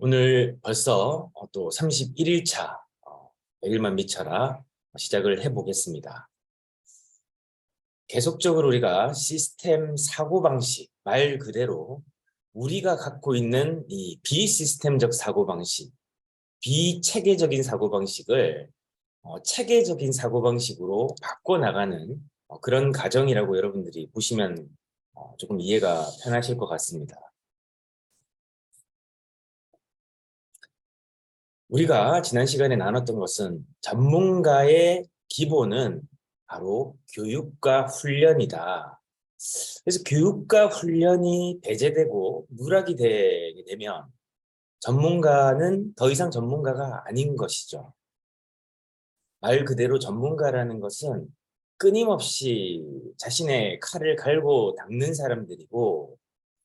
오늘 벌써 또 31일차 100일만 미쳐라 시작을 해보겠습니다. 계속적으로 우리가 시스템 사고방식, 말 그대로 우리가 갖고 있는 이 비시스템적 사고방식, 비체계적인 사고방식을 체계적인 사고방식으로 바꿔나가는 그런 과정이라고 여러분들이 보시면 조금 이해가 편하실 것 같습니다. 우리가 지난 시간에 나눴던 것은 전문가의 기본은 바로 교육과 훈련이다. 그래서 교육과 훈련이 배제되고 누락이 되게 되면 전문가는 더 이상 전문가가 아닌 것이죠. 말 그대로 전문가라는 것은 끊임없이 자신의 칼을 갈고 닦는 사람들이고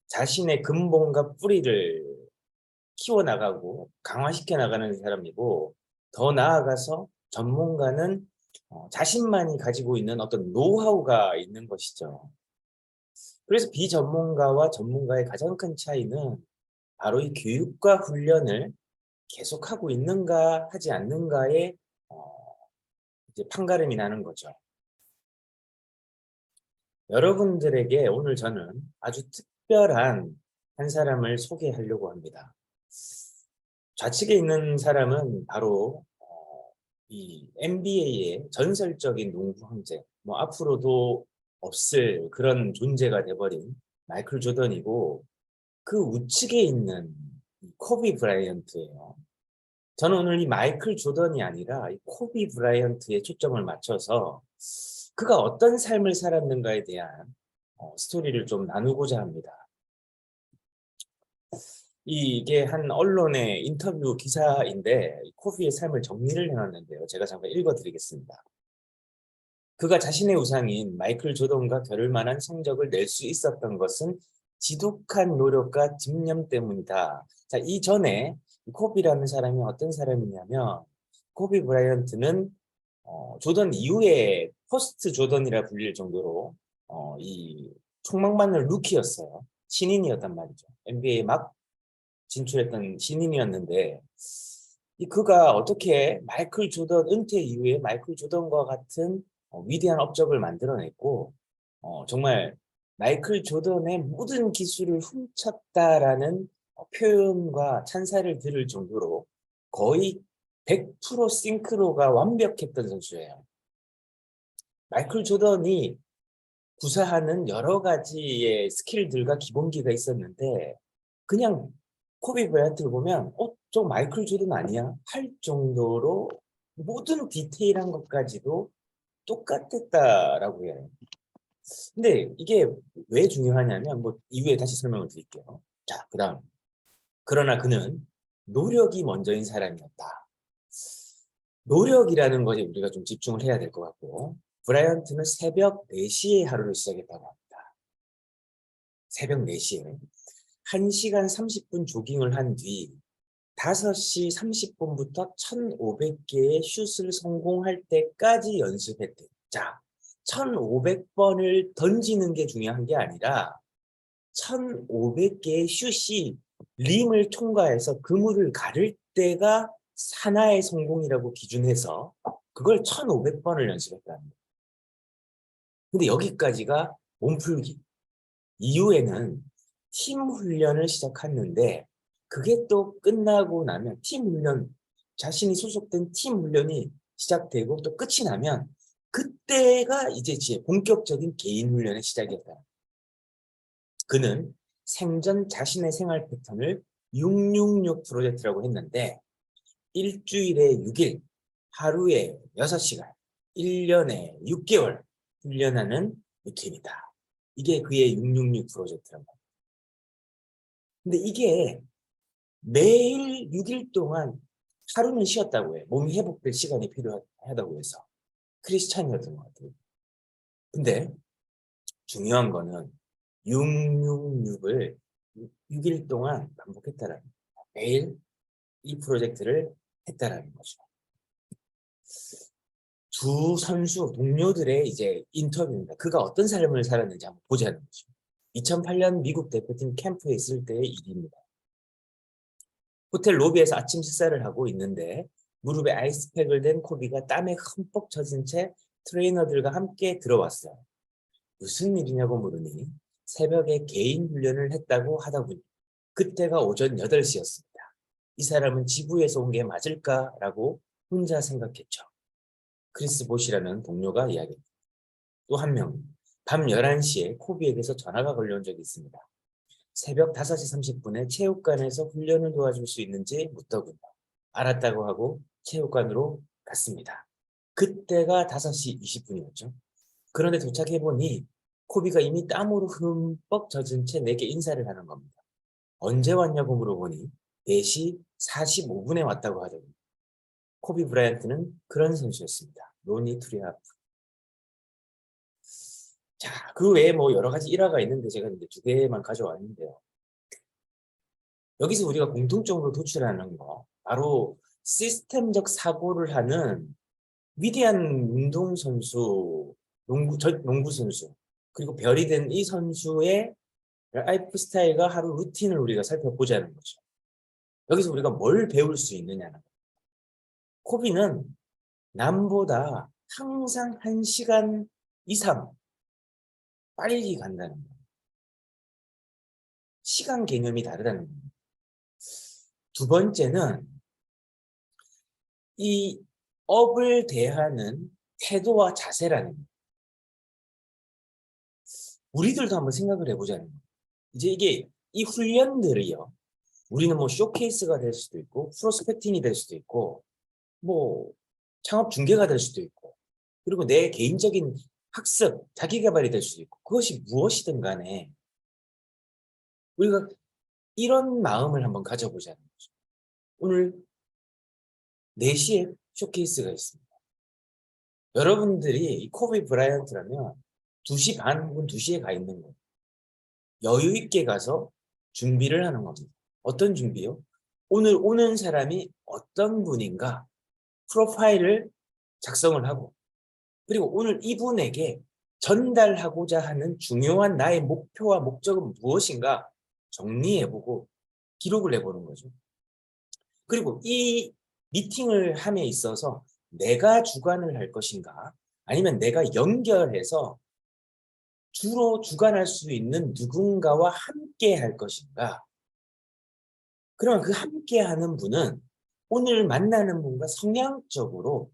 자신의 근본과 뿌리를 키워나가고 강화시켜 나가는 사람이고, 더 나아가서 전문가는 자신만이 가지고 있는 어떤 노하우가 있는 것이죠. 그래서 비전문가와 전문가의 가장 큰 차이는 바로 이 교육과 훈련을 계속하고 있는가 하지 않는가에 이제 판가름이 나는 거죠. 여러분들에게 오늘 저는 아주 특별한 한 사람을 소개하려고 합니다. 좌측에 있는 사람은 바로 이 NBA의 전설적인 농구 황제, 앞으로도 없을 그런 존재가 돼버린 마이클 조던이고, 그 우측에 있는 코비 브라이언트예요. 저는 오늘 이 마이클 조던이 아니라 이 코비 브라이언트에 초점을 맞춰서 그가 어떤 삶을 살았는가에 대한 스토리를 좀 나누고자 합니다. 이게 한 언론의 인터뷰 기사인데 코비의 삶을 정리를 해놨는데요. 제가 잠깐 읽어드리겠습니다. 그가 자신의 우상인 마이클 조던과 겨룰 만한 성적을 낼 수 있었던 것은 지독한 노력과 집념 때문이다. 자, 이전에 코비라는 사람이 어떤 사람이냐면, 코비 브라이언트는 조던 이후에 포스트 조던이라 불릴 정도로 이 촉망받는 루키였어요. 신인이었단 말이죠. NBA에 막 진출했던 신인이었는데, 그가 어떻게 마이클 조던 은퇴 이후에 마이클 조던과 같은 위대한 업적을 만들어냈고, 정말 마이클 조던의 모든 기술을 훔쳤다라는 표현과 찬사를 들을 정도로 거의 100% 싱크로가 완벽했던 선수예요. 마이클 조던이 구사하는 여러 가지의 스킬들과 기본기가 있었는데, 그냥 코비 브라이언트를 보면 저 마이클 조던 아니야? 할 정도로 모든 디테일한 것까지도 똑같았다라고 해요. 근데 이게 왜 중요하냐면, 이후에 다시 설명을 드릴게요. 자, 그다음, 그러나 그는 노력이 먼저인 사람이었다. 노력이라는 것에 우리가 좀 집중을 해야 될 것 같고, 브라이언트는 새벽 4시에 하루를 시작했다고 합니다. 새벽 4시에 1시간 30분 조깅을 한 뒤 5시 30분부터 1,500개의 슛을 성공할 때까지 연습했대. 자, 1,500번을 던지는 게 중요한 게 아니라 1,500개의 슛이 림을 통과해서 그물을 가를 때가 하나의 성공이라고 기준해서 그걸 1,500번을 연습했다는 거예요. 근데 여기까지가 몸풀기. 이후에는 팀 훈련을 시작했는데, 그게 또 끝나고 나면 팀 훈련, 자신이 소속된 팀 훈련이 시작되고 또 끝이 나면 그때가 이제 본격적인 개인 훈련의 시작이었다. 그는 생전 자신의 생활 패턴을 666 프로젝트라고 했는데, 일주일에 6일, 하루에 6시간, 1년에 6개월 훈련하는 루틴이다. 이게 그의 666 프로젝트란 말이에요. 근데 이게 매일 6일 동안 하루는 쉬었다고 해. 몸이 회복될 시간이 필요하다고 해서. 크리스찬이었던 것 같아요. 근데 중요한 거는 666을 6일 동안 반복했다라는 거예요. 매일 이 프로젝트를 했다라는 거죠. 두 선수 동료들의 이제 인터뷰입니다. 그가 어떤 삶을 살았는지 한번 보자는 거죠. 2008년 미국 대표팀 캠프에 있을 때의 일입니다. 호텔 로비에서 아침 식사를 하고 있는데 무릎에 아이스팩을 댄 코비가 땀에 흠뻑 젖은 채 트레이너들과 함께 들어왔어요. 무슨 일이냐고 물으니 새벽에 개인 훈련을 했다고 하다 보니 그때가 오전 8시였습니다. 이 사람은 지구에서 온 게 맞을까라고 혼자 생각했죠. 크리스 보시라는 동료가 이야기합니다. 또 한 명은 밤 11시에 코비에게서 전화가 걸려온 적이 있습니다. 새벽 5시 30분에 체육관에서 훈련을 도와줄 수 있는지 묻더군요. 알았다고 하고 체육관으로 갔습니다. 그때가 5시 20분이었죠. 그런데 도착해보니 코비가 이미 땀으로 흠뻑 젖은 채 내게 인사를 하는 겁니다. 언제 왔냐고 물어보니 4시 45분에 왔다고 하더군요. 코비 브라이언트는 그런 선수였습니다. 로니 투리하프. 자, 그 외에 뭐 여러 가지 일화가 있는데 제가 이제 2개만 가져왔는데요. 여기서 우리가 공통적으로 도출하는 거, 바로 시스템적 사고를 하는 위대한 운동선수, 농구 선수, 그리고 별이 된 이 선수의 라이프 스타일과 하루 루틴을 우리가 살펴보자는 거죠. 여기서 우리가 뭘 배울 수 있느냐는 거예요. 코비는 남보다 항상 1시간 이상 빨리 간다는 거예요. 시간 개념이 다르다는 거예요. 두 번째는 이 업을 대하는 태도와 자세라는 거예요. 우리들도 한번 생각을 해보자는 거예요. 이제 이게 이 훈련들이요. 우리는 뭐 쇼케이스가 될 수도 있고 프로스펙팅이 될 수도 있고 뭐 창업 중개가 될 수도 있고 그리고 내 개인적인 학습, 자기계발이 될 수도 있고 그것이 무엇이든 간에 우리가 이런 마음을 한번 가져보자는 거죠. 오늘 4시에 쇼케이스가 있습니다. 여러분들이 이 코비 브라이언트라면 2시 반 혹은 2시에 가 있는 거예요. 여유 있게 가서 준비를 하는 겁니다. 어떤 준비요? 오늘 오는 사람이 어떤 분인가 프로파일을 작성을 하고 그리고 오늘 이분에게 전달하고자 하는 중요한 나의 목표와 목적은 무엇인가 정리해보고 기록을 해보는 거죠. 그리고 이 미팅을 함에 있어서 내가 주관을 할 것인가 아니면 내가 연결해서 주로 주관할 수 있는 누군가와 함께 할 것인가. 그러면 그 함께 하는 분은 오늘 만나는 분과 성향적으로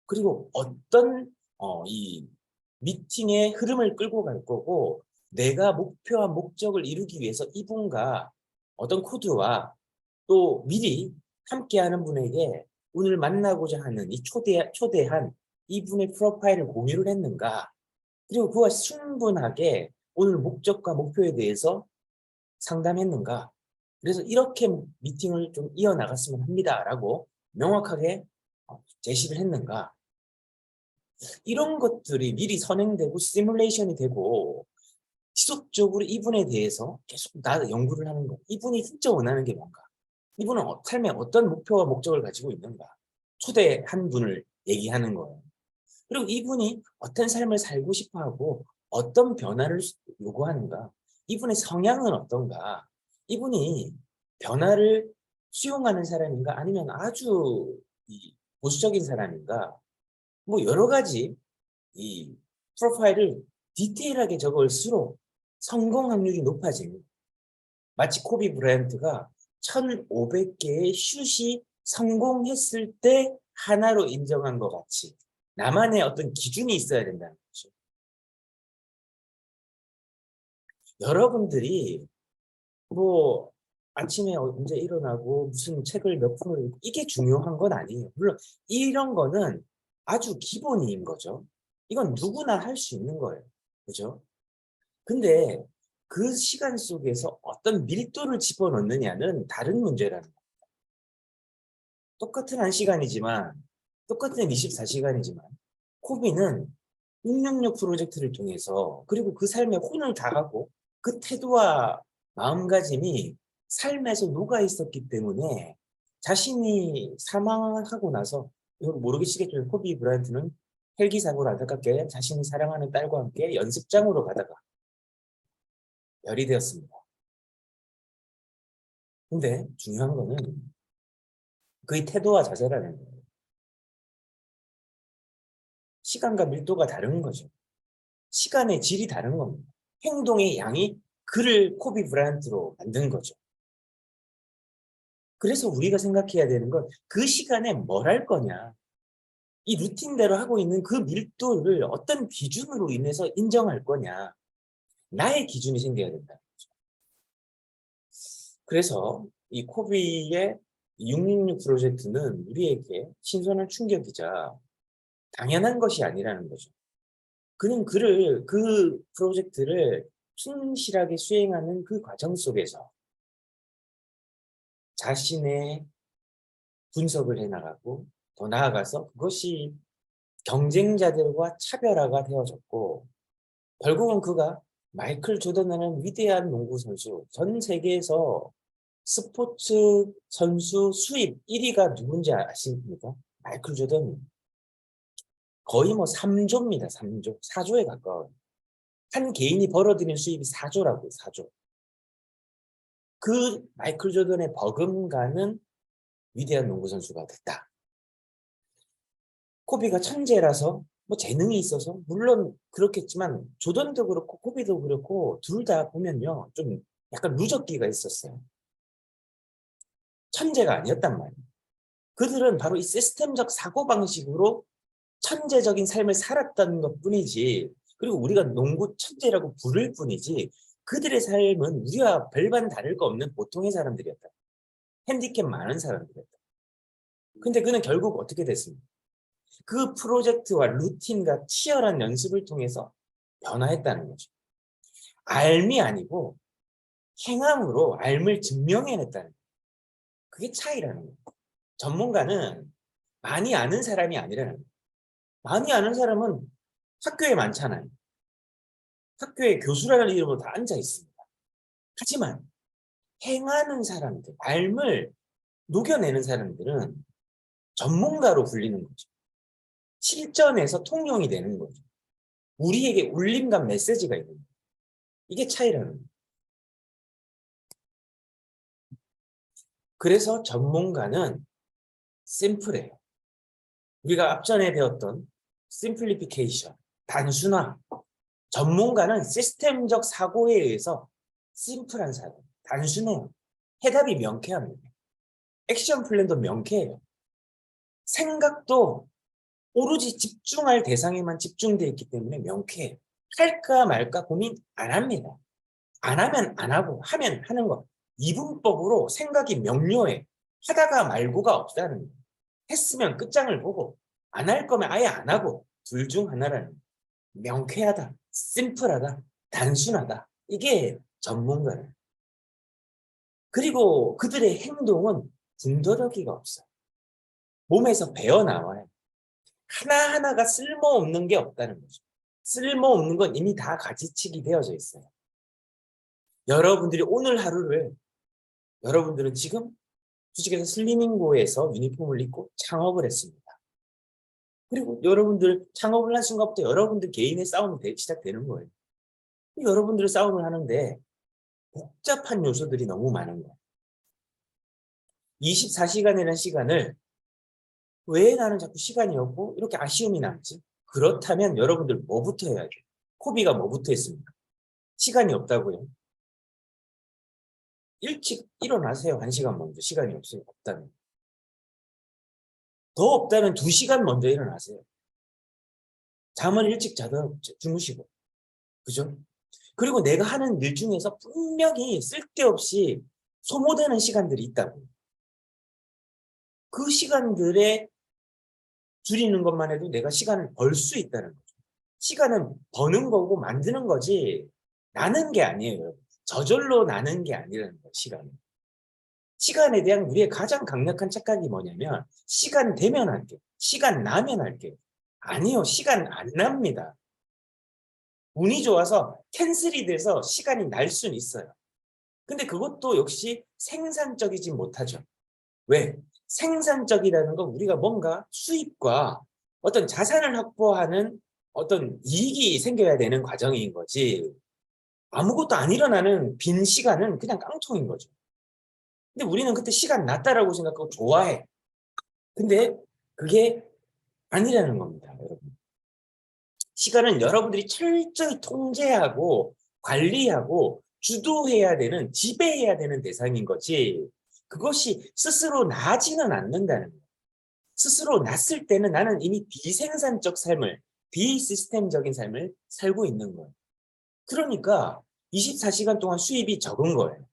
그리고 어떤 이 미팅의 흐름을 끌고 갈 거고 내가 목표와 목적을 이루기 위해서 이분과 어떤 코드와 또 미리 함께하는 분에게 오늘 만나고자 하는 이 초대한 이분의 프로파일을 공유를 했는가 그리고 그와 충분하게 오늘 목적과 목표에 대해서 상담했는가 그래서 이렇게 미팅을 좀 이어나갔으면 합니다라고 명확하게 제시를 했는가 이런 것들이 미리 선행되고 시뮬레이션이 되고 지속적으로 이분에 대해서 계속 연구를 하는 거. 이분이 진짜 원하는 게 뭔가? 이분은 삶에 어떤 목표와 목적을 가지고 있는가? 초대한 분을 얘기하는 거예요. 그리고 이분이 어떤 삶을 살고 싶어 하고 어떤 변화를 요구하는가? 이분의 성향은 어떤가? 이분이 변화를 수용하는 사람인가? 아니면 아주 보수적인 사람인가? 뭐 여러 가지 이 프로파일을 디테일하게 적을수록 성공 확률이 높아집니다. 마치 코비 브라이언트가 1,500개의 슛이 성공했을 때 하나로 인정한 것 같이 나만의 어떤 기준이 있어야 된다는 거죠. 여러분들이 뭐 아침에 언제 일어나고 무슨 책을 몇 분을 읽고 이게 중요한 건 아니에요. 물론 이런 거는 아주 기본인 거죠. 이건 누구나 할 수 있는 거예요. 그죠? 근데 그 시간 속에서 어떤 밀도를 집어넣느냐는 다른 문제라는 거예요. 똑같은 1시간이지만 똑같은 24시간이지만 코비는 666 프로젝트를 통해서 그리고 그 삶에 혼을 다하고 그 태도와 마음가짐이 삶에서 녹아 있었기 때문에 자신이 사망하고 나서 이건 모르겠지만 코비 브라이언트는 헬기 사고로 안타깝게 자신이 사랑하는 딸과 함께 연습장으로 가다가 열이 되었습니다. 근데 중요한 거는 그의 태도와 자세라는 거예요. 시간과 밀도가 다른 거죠. 시간의 질이 다른 겁니다. 행동의 양이 그를 코비 브라이언트로 만든 거죠. 그래서 우리가 생각해야 되는 건 그 시간에 뭘 할 거냐. 이 루틴대로 하고 있는 그 밀도를 어떤 기준으로 인해서 인정할 거냐. 나의 기준이 생겨야 된다. 그래서 이 코비의 666 프로젝트는 우리에게 신선한 충격이자 당연한 것이 아니라는 거죠. 그는 그 프로젝트를 충실하게 수행하는 그 과정 속에서 자신의 분석을 해나가고 더 나아가서 그것이 경쟁자들과 차별화가 되어졌고 결국은 그가 마이클 조던이라는 위대한 농구 선수, 전 세계에서 스포츠 선수 수입 1위가 누군지 아십니까? 마이클 조던. 거의 뭐 3조입니다. 3조. 4조에 가까워요. 한 개인이 벌어들인 수입이 4조라고요. 4조. 그 마이클 조던의 버금가는 위대한 농구 선수가 됐다. 코비가 천재라서 뭐 재능이 있어서 물론 그렇겠지만 조던도 그렇고 코비도 그렇고 둘 다 보면요. 좀 약간 누적기가 있었어요. 천재가 아니었단 말이에요. 그들은 바로 이 시스템적 사고방식으로 천재적인 삶을 살았던 것뿐이지 그리고 우리가 농구 천재라고 부를 뿐이지 그들의 삶은 우리와 별반 다를 거 없는 보통의 사람들이었다. 핸디캡 많은 사람들이었다. 근데 그는 결국 어떻게 됐습니까? 그 프로젝트와 루틴과 치열한 연습을 통해서 변화했다는 거죠. 알미 아니고 행함으로 알을 증명해냈다는 거예요. 그게 차이라는 거예요. 전문가는 많이 아는 사람이 아니라는 거예요. 많이 아는 사람은 학교에 많잖아요. 학교에 교수라는 이름으로 다 앉아 있습니다. 하지만 행하는 사람들, 알을 녹여내는 사람들은 전문가로 불리는 거죠. 실전에서 통용이 되는 거죠. 우리에게 울림과 메시지가 있는 거예요. 이게 차이라는 거예요. 그래서 전문가는 심플해요. 우리가 앞전에 배웠던 심플리피케이션, 단순화. 전문가는 시스템적 사고에 의해서 심플한 사람, 단순해요. 해답이 명쾌합니다. 액션 플랜도 명쾌해요. 생각도 오로지 집중할 대상에만 집중되어 있기 때문에 명쾌해요. 할까 말까 고민 안 합니다. 안 하면 안 하고 하면 하는 것. 이분법으로 생각이 명료해. 하다가 말고가 없다는 거예요. 했으면 끝장을 보고 안 할 거면 아예 안 하고 둘 중 하나라는 거예요. 명쾌하다, 심플하다, 단순하다. 이게 전문가예요. 그리고 그들의 행동은 군더더기가 없어요. 몸에서 배어나와요. 하나하나가 쓸모없는 게 없다는 거죠. 쓸모없는 건 이미 다 가지치기 되어져 있어요. 여러분들이 오늘 하루를 여러분들은 지금 주식회사 슬리밍고에서 유니폼을 입고 창업을 했습니다. 그리고 여러분들 창업을 한 순간부터 여러분들 개인의 싸움이 시작되는 거예요. 여러분들 싸움을 하는데 복잡한 요소들이 너무 많은 거예요. 24시간이라는 시간을 왜 나는 자꾸 시간이 없고 이렇게 아쉬움이 남지? 그렇다면 여러분들 뭐부터 해야 돼요? 코비가 뭐부터 했습니까? 시간이 없다고요. 일찍 일어나세요. 1시간 먼저. 시간이 없다면. 더 없다면 2시간 먼저 일어나세요. 잠을 일찍 자다 주무시고. 그죠? 그리고 내가 하는 일 중에서 분명히 쓸데없이 소모되는 시간들이 있다고. 그 시간들에 줄이는 것만 해도 내가 시간을 벌 수 있다는 거죠. 시간은 버는 거고 만드는 거지 나는 게 아니에요. 저절로 나는 게 아니라는 거예요. 시간은. 시간에 대한 우리의 가장 강력한 착각이 뭐냐면 시간 되면 할게. 시간 나면 할게. 아니요. 시간 안 납니다. 운이 좋아서 캔슬이 돼서 시간이 날 수는 있어요. 근데 그것도 역시 생산적이지 못하죠. 왜? 생산적이라는 건 우리가 뭔가 수입과 어떤 자산을 확보하는 어떤 이익이 생겨야 되는 과정인 거지 아무것도 안 일어나는 빈 시간은 그냥 깡통인 거죠. 근데 우리는 그때 시간 났다라고 생각하고 좋아해. 근데 그게 아니라는 겁니다, 여러분. 시간은 여러분들이 철저히 통제하고 관리하고 주도해야 되는, 지배해야 되는 대상인 거지, 그것이 스스로 나지는 않는다는 거예요. 스스로 났을 때는 나는 이미 비생산적 삶을, 비시스템적인 삶을 살고 있는 거예요. 그러니까 24시간 동안 수입이 적은 거예요.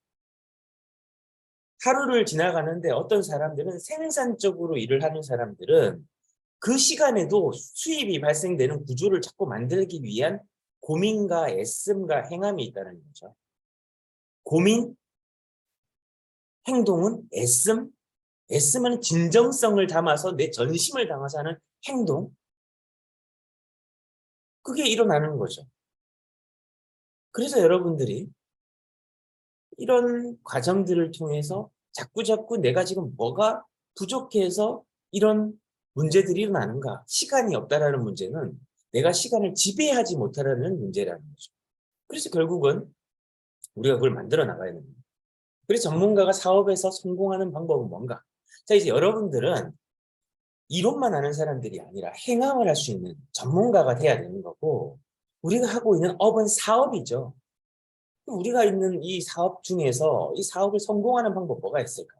하루를 지나가는데 어떤 사람들은, 생산적으로 일을 하는 사람들은 그 시간에도 수입이 발생되는 구조를 자꾸 만들기 위한 고민과 애씀과 행함이 있다는 거죠. 고민, 행동은 애씀, 애씀은 진정성을 담아서 내 전심을 담아서 하는 행동, 그게 일어나는 거죠. 그래서 여러분들이 이런 과정들을 통해서 자꾸자꾸 내가 지금 뭐가 부족해서 이런 문제들이 일어나는가, 시간이 없다라는 문제는 내가 시간을 지배하지 못하라는 문제라는 거죠. 그래서 결국은 우리가 그걸 만들어 나가야 됩니다. 그래서 전문가가 사업에서 성공하는 방법은 뭔가? 자, 이제 여러분들은 이론만 아는 사람들이 아니라 행함을 할 수 있는 전문가가 돼야 되는 거고, 우리가 하고 있는 업은 사업이죠. 우리가 있는 이 사업 중에서 이 사업을 성공하는 방법 뭐가 있을까?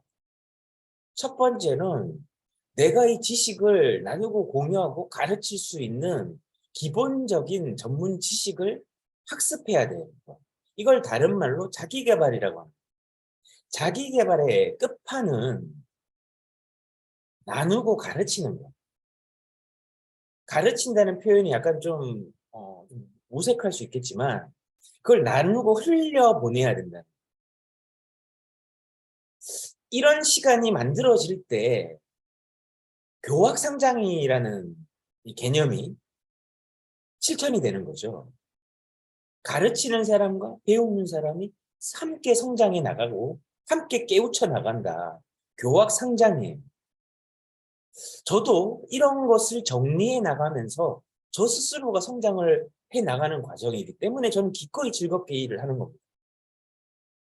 첫 번째는 내가 이 지식을 나누고 공유하고 가르칠 수 있는 기본적인 전문 지식을 학습해야 돼요. 이걸 다른 말로 자기계발이라고 합니다. 자기계발의 끝판은 나누고 가르치는 거예요. 가르친다는 표현이 약간 좀 어색할 수 있겠지만, 그걸 나누고 흘려보내야 된다. 이런 시간이 만들어질 때 교학상장이라는 이 개념이 실천이 되는 거죠. 가르치는 사람과 배우는 사람이 함께 성장해 나가고 함께 깨우쳐 나간다. 교학상장이에요. 저도 이런 것을 정리해 나가면서 저 스스로가 성장을 해 나가는 과정이기 때문에 저는 기꺼이 즐겁게 일을 하는 겁니다.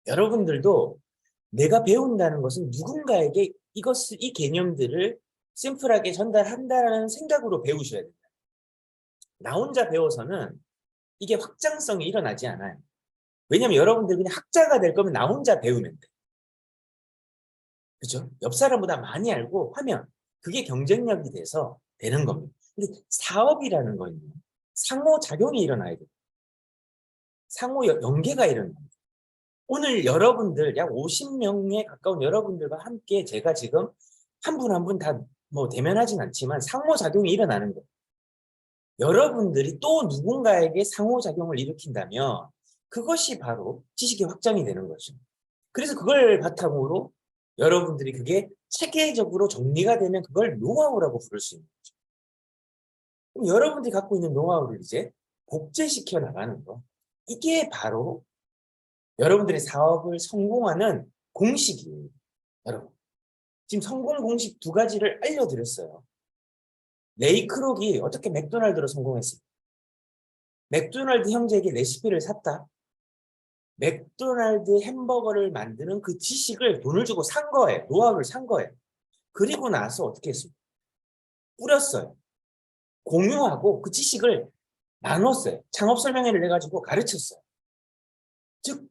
여러분들도 내가 배운다는 것은 누군가에게 이것을, 이 개념들을 심플하게 전달한다는 생각으로 배우셔야 됩니다. 나 혼자 배워서는 이게 확장성이 일어나지 않아요. 왜냐면 여러분들 그냥 학자가 될 거면 나 혼자 배우면 돼. 그죠? 옆 사람보다 많이 알고 하면 그게 경쟁력이 돼서 되는 겁니다. 근데 사업이라는 거는 상호작용이 일어나야 돼요. 상호 연계가 일어나요. 오늘 여러분들 약 50명에 가까운 여러분들과 함께 제가 지금 한 분 한 분 다 뭐 대면하진 않지만 상호작용이 일어나는 거예요. 여러분들이 또 누군가에게 상호작용을 일으킨다면 그것이 바로 지식의 확장이 되는 거죠. 그래서 그걸 바탕으로 여러분들이 그게 체계적으로 정리가 되면 그걸 노하우라고 부를 수 있는 거죠. 그럼 여러분들이 갖고 있는 노하우를 이제 복제시켜 나가는 거. 이게 바로 여러분들의 사업을 성공하는 공식이에요. 여러분, 지금 성공 공식 두 가지를 알려드렸어요. 레이 크록이 어떻게 맥도날드로 성공했습니까? 맥도날드 형제에게 레시피를 샀다. 맥도날드 햄버거를 만드는 그 지식을 돈을 주고 산 거예요. 노하우를 산 거예요. 그리고 나서 어떻게 했습니까? 뿌렸어요. 공유하고 그 지식을 나눴어요. 창업 설명회를 해가지고 가르쳤어요. 즉,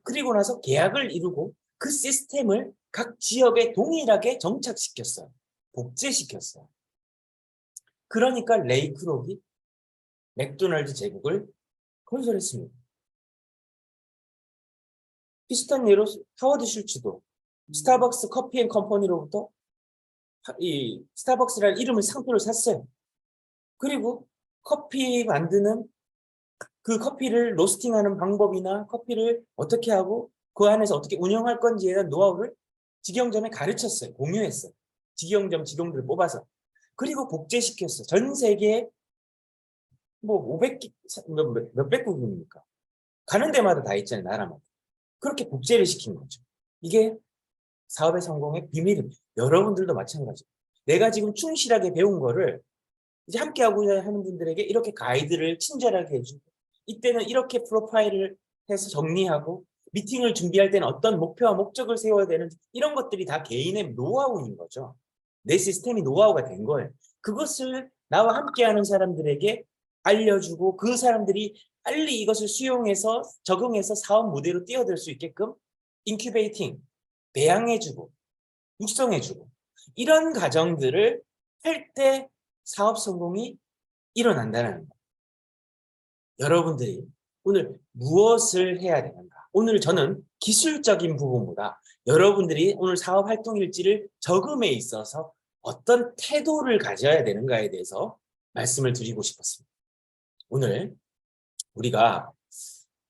그리고 나서 계약을 이루고 그 시스템을 각 지역에 동일하게 정착시켰어요. 복제시켰어요. 그러니까 레이 크록이 맥도날드 제국을 건설했습니다. 비슷한 예로 하워드 슐츠도 스타벅스 커피 앤 컴퍼니로부터 이 스타벅스라는 이름을, 상표를 샀어요. 그리고 커피 만드는 그 커피를 로스팅하는 방법이나 커피를 어떻게 하고 그 안에서 어떻게 운영할 건지에 대한 노하우를 직영점에 가르쳤어요. 공유했어요. 직영점 직원들을 뽑아서. 그리고 복제시켰어요. 전 세계에 뭐 500개, 몇백 국입니까? 가는 데마다 다 있잖아요. 나라마다. 그렇게 복제를 시킨 거죠. 이게 사업의 성공의 비밀입니다. 여러분들도 마찬가지예요. 내가 지금 충실하게 배운 거를 이제 함께하고 하는 분들에게 이렇게 가이드를 친절하게 해주고, 이때는 이렇게 프로파일을 해서 정리하고, 미팅을 준비할 때는 어떤 목표와 목적을 세워야 되는지 이런 것들이 다 개인의 노하우인 거죠. 내 시스템이 노하우가 된 거예요. 그것을 나와 함께하는 사람들에게 알려주고 그 사람들이 빨리 이것을 수용해서 적응해서 사업 무대로 뛰어들 수 있게끔 인큐베이팅, 배양해주고 육성해주고 이런 과정들을 할 때 사업 성공이 일어난다는 거예요. 여러분들이 오늘 무엇을 해야 되는가? 오늘 저는 기술적인 부분보다 여러분들이 오늘 사업 활동 일지를 적음에 있어서 어떤 태도를 가져야 되는가에 대해서 말씀을 드리고 싶었습니다. 오늘 우리가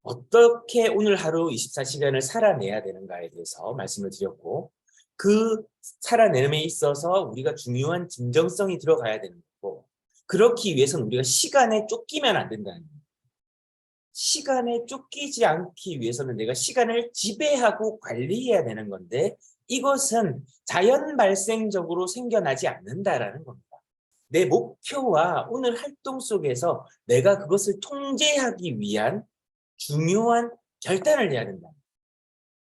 어떻게 오늘 하루 24시간을 살아내야 되는가에 대해서 말씀을 드렸고 그 살아내음에 있어서 우리가 중요한 진정성이 들어가야 되는 거고 그렇기 위해서는 우리가 시간에 쫓기면 안 된다는 거예요. 시간에 쫓기지 않기 위해서는 내가 시간을 지배하고 관리해야 되는 건데 이것은 자연 발생적으로 생겨나지 않는다라는 겁니다. 내 목표와 오늘 활동 속에서 내가 그것을 통제하기 위한 중요한 결단을 해야 된다.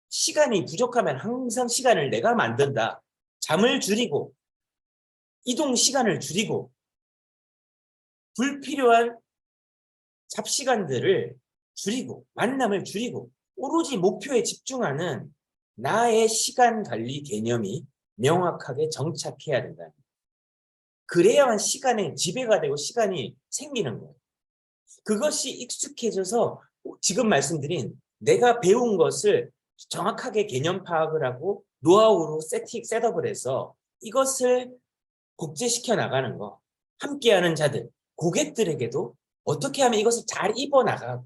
시간이 부족하면 항상 시간을 내가 만든다. 잠을 줄이고 이동 시간을 줄이고 불필요한 잡시간들을 줄이고 만남을 줄이고 오로지 목표에 집중하는 나의 시간 관리 개념이 명확하게 정착해야 된다. 그래야만 시간에 지배가 되고 시간이 생기는 거예요. 그것이 익숙해져서 지금 말씀드린 내가 배운 것을 정확하게 개념 파악을 하고 노하우로 셋업을 해서 이것을 복제시켜 나가는 거. 함께하는 자들, 고객들에게도 어떻게 하면 이것을 잘 입어나가고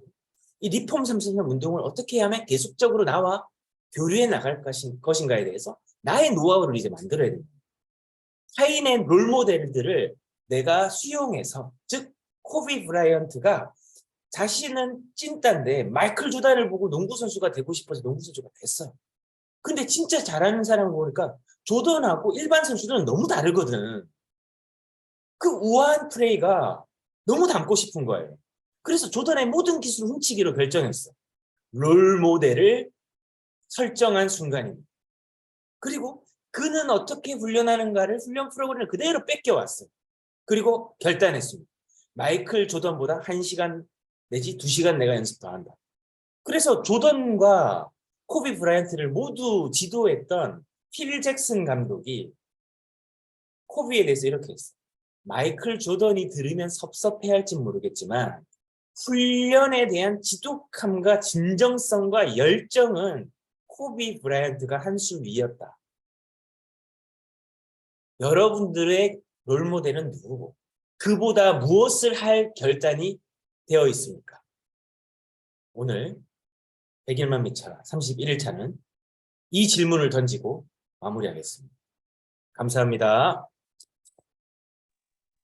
이 리폼 3.3 운동을 어떻게 하면 계속적으로 나와 교류해 나갈 것인가에 대해서 나의 노하우를 이제 만들어야 됩니다. 타인의 롤모델들을 내가 수용해서 즉 코비 브라이언트가 자신은 찐따인데 마이클 조단을 보고 농구선수가 되고 싶어서 농구선수가 됐어요. 근데 진짜 잘하는 사람을 보니까 조던하고 일반 선수들은 너무 다르거든. 그 우아한 플레이가 너무 닮고 싶은 거예요. 그래서 조던의 모든 기술을 훔치기로 결정했어. 롤모델을 설정한 순간입니다. 그리고 그는 어떻게 훈련하는가를 훈련 프로그램을 그대로 뺏겨왔어요. 그리고 결단했습니다. 마이클 조던보다 1시간 내지 2시간 내가 연습 더 한다. 그래서 조던과 코비 브라이언트를 모두 지도했던 필 잭슨 감독이 코비에 대해서 이렇게 했어요. 마이클 조던이 들으면 섭섭해할지 모르겠지만 훈련에 대한 지독함과 진정성과 열정은 코비 브라이언트가 한 수 위였다. 여러분들의 롤모델은 누구고 그보다 무엇을 할 결단이 되어 있습니까? 오늘 100일만 미쳐라 31일차는 이 질문을 던지고 마무리하겠습니다. 감사합니다.